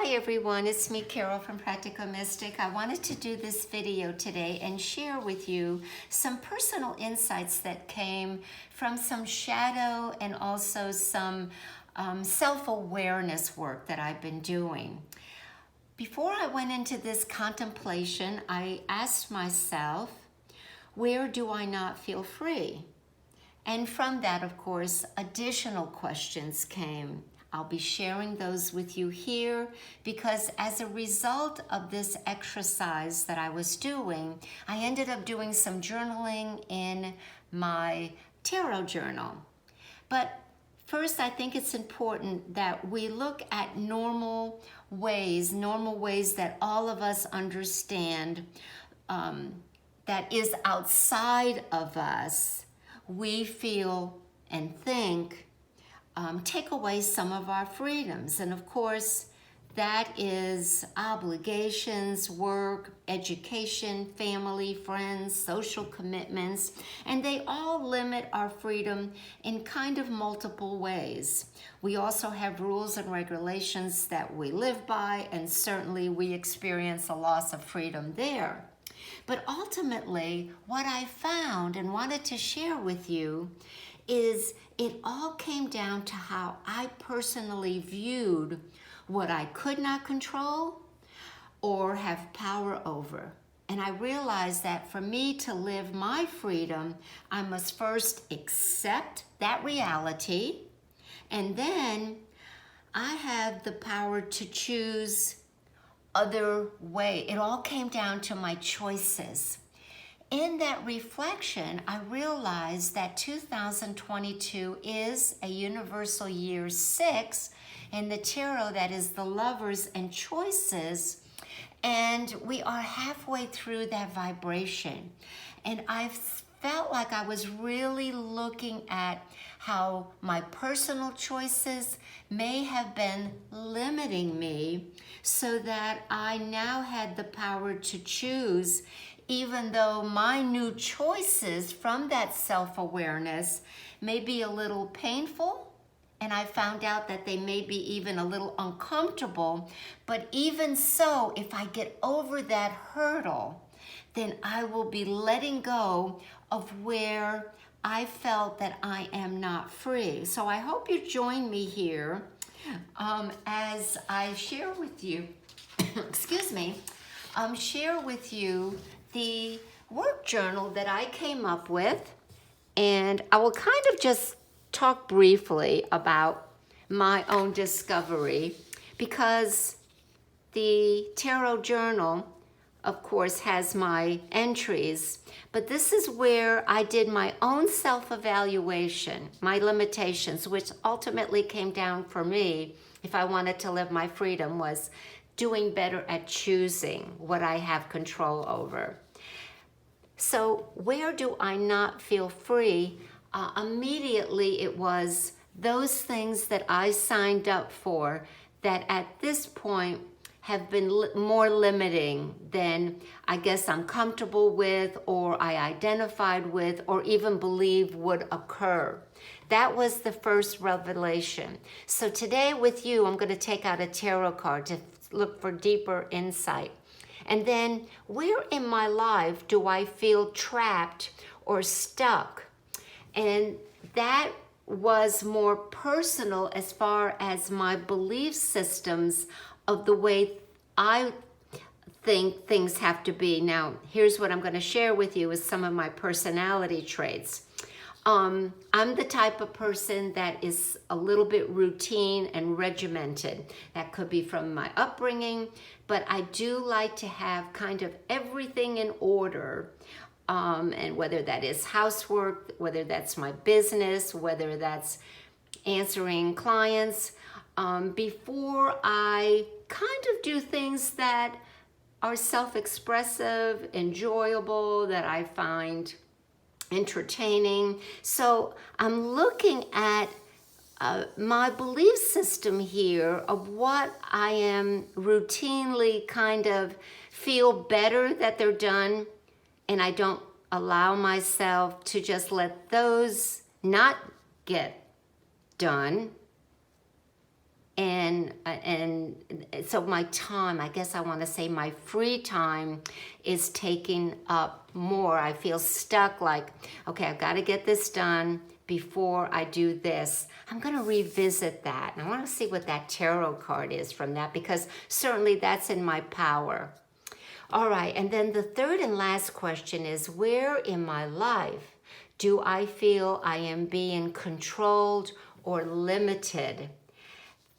Hi everyone, it's me Carol from Practical Mystic. I wanted to do this video today and share with you some personal insights that came from some shadow and also some self-awareness work that I've been doing. Before I went into this contemplation, I asked myself, where do I not feel free? And from that, of course, additional questions came. I'll be sharing those with you here because as a result of this exercise that I was doing, I ended up doing some journaling in my tarot journal. But first, I think it's important that we look at normal ways that all of us understand that is outside of us. We feel and think take away some of our freedoms. And of course, that is obligations, work, education, family, friends, social commitments, and they all limit our freedom in kind of multiple ways. We also have rules and regulations that we live by, and certainly we experience a loss of freedom there. But ultimately, what I found and wanted to share with you is it all came down to how I personally viewed what I could not control or have power over. And I realized that for me to live my freedom, I must first accept that reality, and then I have the power to choose other way. It all came down to my choices. In that reflection, I realized that 2022 is a universal year 6 in the tarot, that is the lovers and choices, and we are halfway through that vibration. And I felt like I was really looking at how my personal choices may have been limiting me so that I now had the power to choose, even though my new choices from that self-awareness may be a little painful, and I found out that they may be even a little uncomfortable, but even so, if I get over that hurdle, then I will be letting go of where I felt that I am not free. So I hope you join me here as I share with you, excuse me, share with you the work journal that I came up with. And I will kind of just talk briefly about my own discovery, because the tarot journal, of course, has my entries, but this is where I did my own self-evaluation, my limitations, which ultimately came down for me, if I wanted to live my freedom, was doing better at choosing what I have control over. So where do I not feel free? Immediately it was those things that I signed up for that at this point have been more limiting than I guess I'm comfortable with, or I identified with, or even believe would occur. That was the first revelation. So today with you, I'm going to take out a tarot card to look for deeper insight. And then, where in my life do I feel trapped or stuck? And that was more personal as far as my belief systems of the way I think things have to be. Now, here's what I'm going to share with you is some of my personality traits. I'm the type of person that is a little bit routine and regimented. That could be from my upbringing, but I do like to have kind of everything in order. And whether that is housework, whether that's my business, whether that's answering clients, before I kind of do things that are self-expressive, enjoyable, that I find entertaining. So I'm looking at my belief system here of what I am routinely kind of feel better that they're done, and I don't allow myself to just let those not get done. and so my time, I guess I want to say my free time is taking up more. I feel stuck, like, okay, I've got to get this done before I do this. I'm going to revisit that, and I want to see what that tarot card is from that, because certainly that's in my power. All right, and then the third and last question is, where in my life do I feel I am being controlled or limited?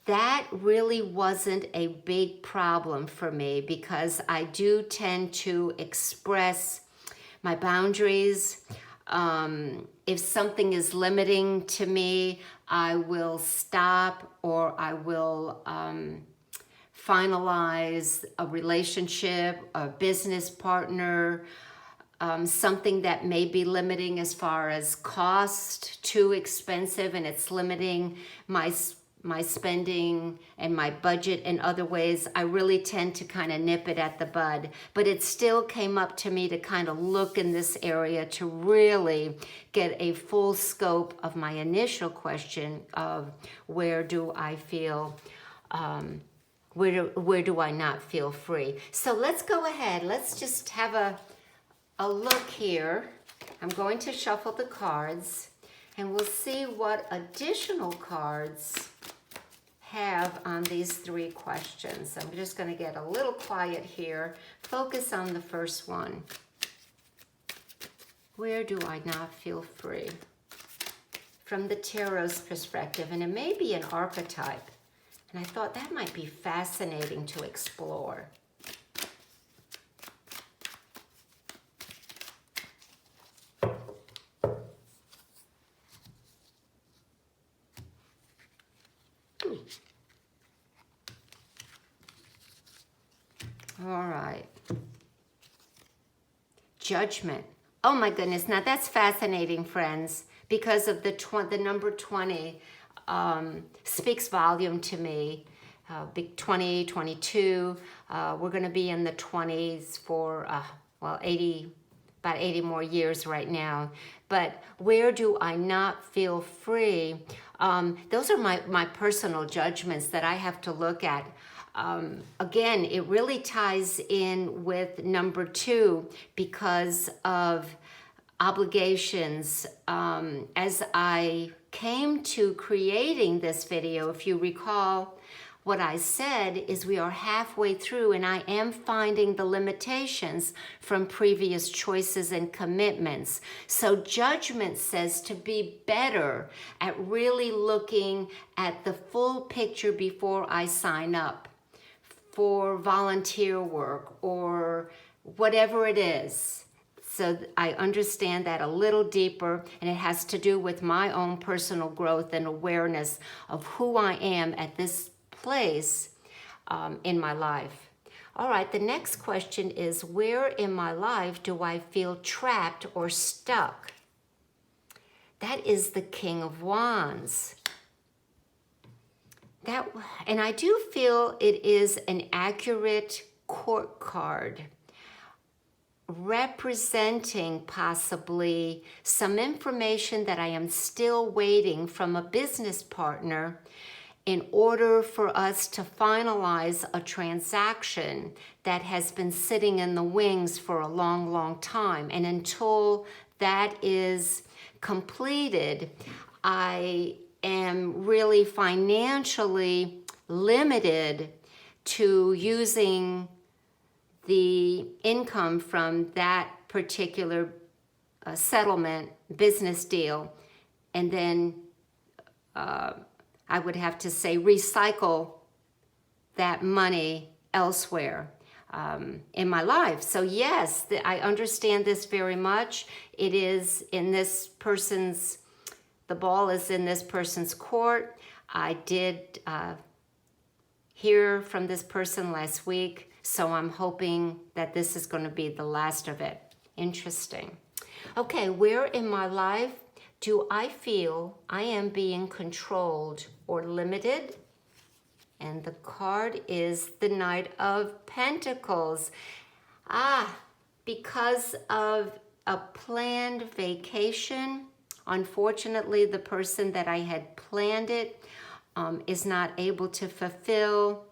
That really wasn't a big problem for me, because I do tend to express my boundaries. If something is limiting to me, I will stop, or I will finalize a relationship, a business partner, something that may be limiting as far as cost, too expensive, and it's limiting my spending and my budget in other ways. I really tend to kind of nip it at the bud, but it still came up to me to kind of look in this area to really get a full scope of my initial question of where do I feel, where do I not feel free? So let's go ahead. Let's just have a look here. I'm going to shuffle the cards, and we'll see what additional cards have on these three questions. I'm just going to get a little quiet here. Focus on the first one. Where do I not feel free? From the tarot's perspective, and it may be an archetype. And I thought that might be fascinating to explore. All right. Judgment. Oh my goodness. Now that's fascinating, friends, because of the number 20 speaks volume to me. Big 20, 22. We're going to be in the 20s for, about 80 more years right now. But where do I not feel free? Those are my personal judgments that I have to look at. Again, it really ties in with number 2 because of obligations. As I came to creating this video, if you recall, what I said is we are halfway through, and I am finding the limitations from previous choices and commitments. So judgment says to be better at really looking at the full picture before I sign up for volunteer work or whatever it is. So I understand that a little deeper, and it has to do with my own personal growth and awareness of who I am at this place in my life. All right, the next question is, where in my life do I feel trapped or stuck? That is the King of Wands. And I do feel it is an accurate court card representing possibly some information that I am still waiting from a business partner in order for us to finalize a transaction that has been sitting in the wings for a long, long time. And until that is completed, I am really financially limited to using the income from that particular settlement business deal, and then I would have to say recycle that money elsewhere in my life. So yes, I understand this very much. It is in this person's, the ball is in this person's court. I did hear from this person last week, so I'm hoping that this is going to be the last of it. Interesting. Okay, where in my life do I feel I am being controlled or limited? And the card is the Knight of Pentacles. Because of a planned vacation, unfortunately, the person that I had planned it is not able to fulfill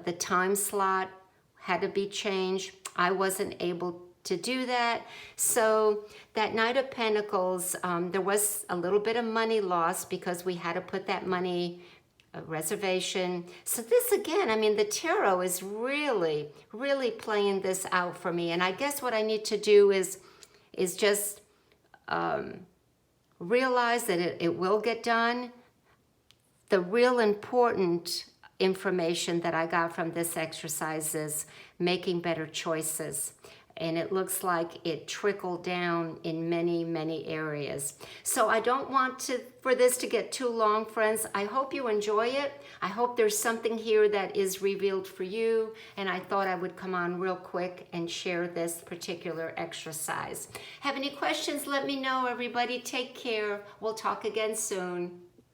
the time slot, had to be changed. I wasn't able to do that. So that Knight of Pentacles, there was a little bit of money lost because we had to put that money reservation. So this again, I mean, the tarot is really, really playing this out for me. And I guess what I need to do is just realize that it will get done. The real important information that I got from this exercise is making better choices. And it looks like it trickled down in many, many areas. So I don't want for this to get too long, friends. I hope you enjoy it. I hope there's something here that is revealed for you. And I thought I would come on real quick and share this particular exercise. Have any questions? Let me know, everybody. Take care. We'll talk again soon.